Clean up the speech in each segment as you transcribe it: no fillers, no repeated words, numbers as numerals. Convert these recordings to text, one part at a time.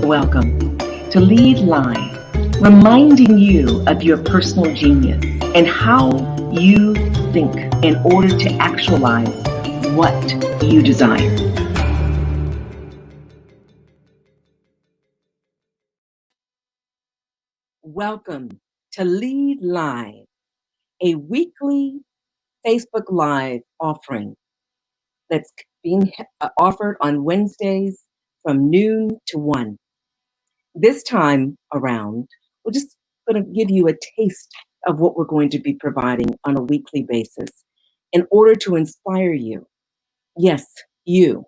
Welcome to Lead Live, reminding you of your personal genius and how you think in order to actualize what you desire. Welcome to Lead Live, a weekly Facebook Live offering that's being offered on Wednesdays from noon to 1. This time around, we're just going to give you a taste of what we're going to be providing on a weekly basis in order to inspire you. Yes, you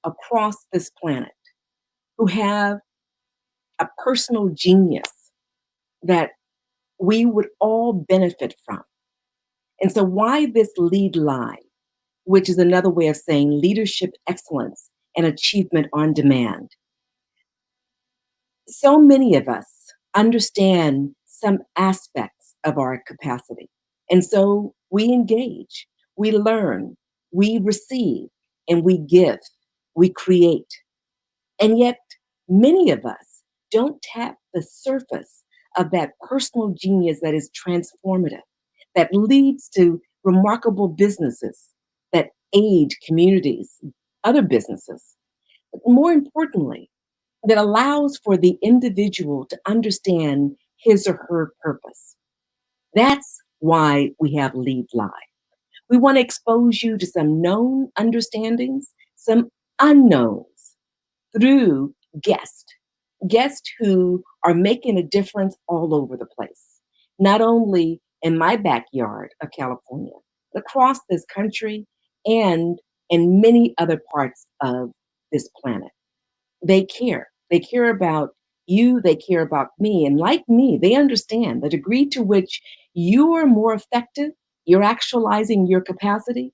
across this planet who have a personal genius that we would all benefit from. And so why this Lead Live, which is another way of saying leadership excellence and achievement on demand. So many of us understand some aspects of our capacity. And so we engage, we learn, we receive, and we give, we create. And yet many of us don't tap the surface of that personal genius that is transformative, that leads to remarkable businesses that aid communities, other businesses. But more importantly, that allows for the individual to understand his or her purpose. That's why we have Lead Live. We want to expose you to some known understandings, some unknowns through guests who are making a difference all over the place, not only in my backyard of California, but across this country and in many other parts of this planet. They care. They care about you. They care about me. And like me, they understand the degree to which you are more effective, you're actualizing your capacity,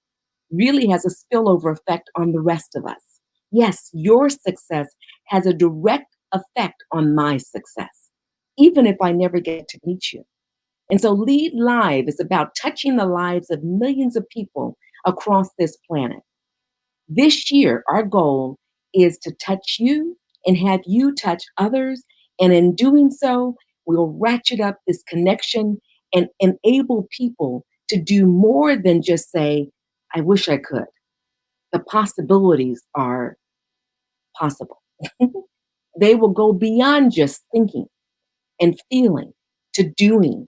really has a spillover effect on the rest of us. Yes, your success has a direct effect on my success, even if I never get to meet you. And so Lead Live is about touching the lives of millions of people across this planet. This year, our goal is to touch you and have you touch others. And in doing so, we'll ratchet up this connection and enable people to do more than just say, I wish I could. The possibilities are possible. They will go beyond just thinking and feeling to doing.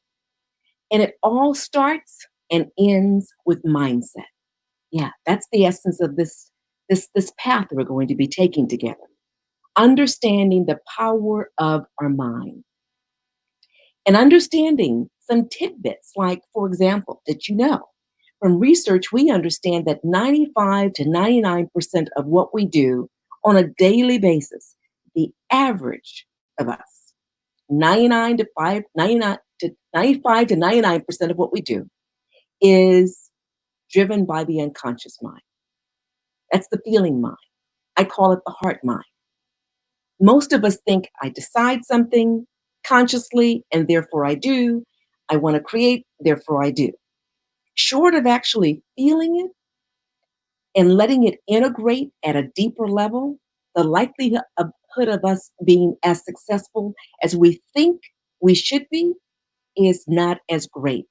And it all starts and ends with mindset. Yeah, that's the essence of this path we're going to be taking together. Understanding the power of our mind. And understanding some tidbits, like, for example, did you know? From research, we understand that 95 to 99% of what we do on a daily basis, the average of us, 95 to 99% of what we do is driven by the unconscious mind. That's the feeling mind. I call it the heart mind. Most of us think I decide something consciously and therefore I do. I want to create, therefore I do. Short of actually feeling it and letting it integrate at a deeper level, the likelihood of us being as successful as we think we should be is not as great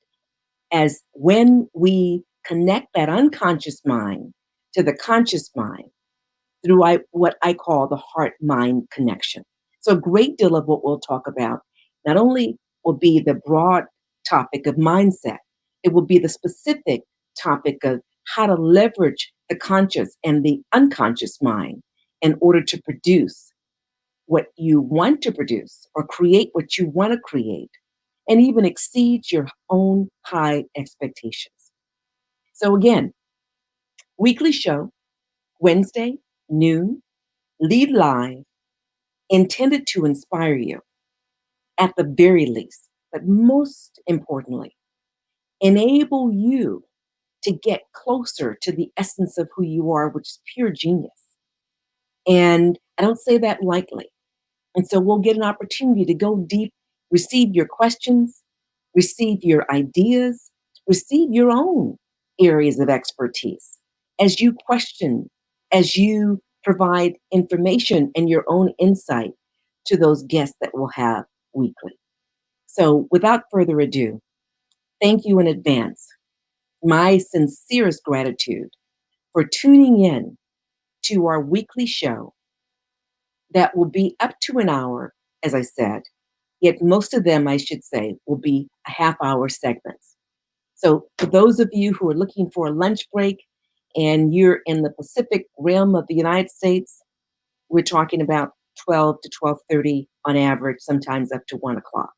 as when we connect that unconscious mind to the conscious mind through what I call the heart-mind connection. So a great deal of what we'll talk about not only will be the broad topic of mindset, it will be the specific topic of how to leverage the conscious and the unconscious mind in order to produce what you want to produce or create what you want to create and even exceed your own high expectations. So again, weekly show, Wednesday, noon, Lead Live, intended to inspire you at the very least, but most importantly, enable you to get closer to the essence of who you are, which is pure genius. And I don't say that lightly. And so we'll get an opportunity to go deep, receive your questions, receive your ideas, receive your own areas of expertise. as you question, as you provide information and your own insight to those guests that we'll have weekly. So, without further ado, thank you in advance. My sincerest gratitude for tuning in to our weekly show that will be up to an hour, as I said, yet most of them, I should say, will be a half hour segments. So, for those of you who are looking for a lunch break and you're in the Pacific realm of the United States, we're talking about 12 to 12:30 on average, sometimes up to 1 o'clock.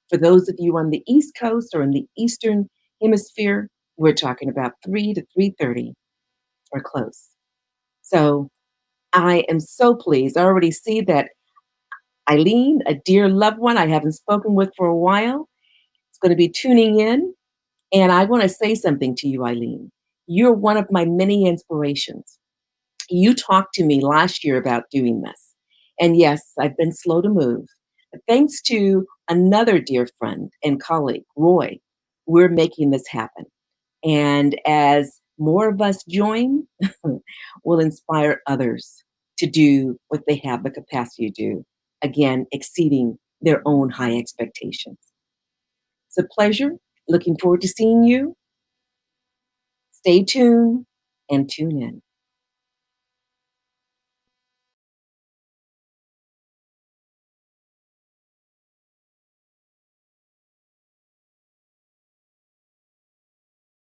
For those of you on the East Coast or in the Eastern Hemisphere, we're talking about 3 to 3:30 or close. So I am so pleased. I already see that Eileen, a dear loved one I haven't spoken with for a while, is going to be tuning in. And I want to say something to you, Eileen. You're one of my many inspirations. You talked to me last year about doing this. And yes, I've been slow to move. But thanks to another dear friend and colleague, Roy, we're making this happen. And as more of us join, we'll inspire others to do what they have the capacity to do, again, exceeding their own high expectations. It's a pleasure. Looking forward to seeing you. Stay tuned and tune in.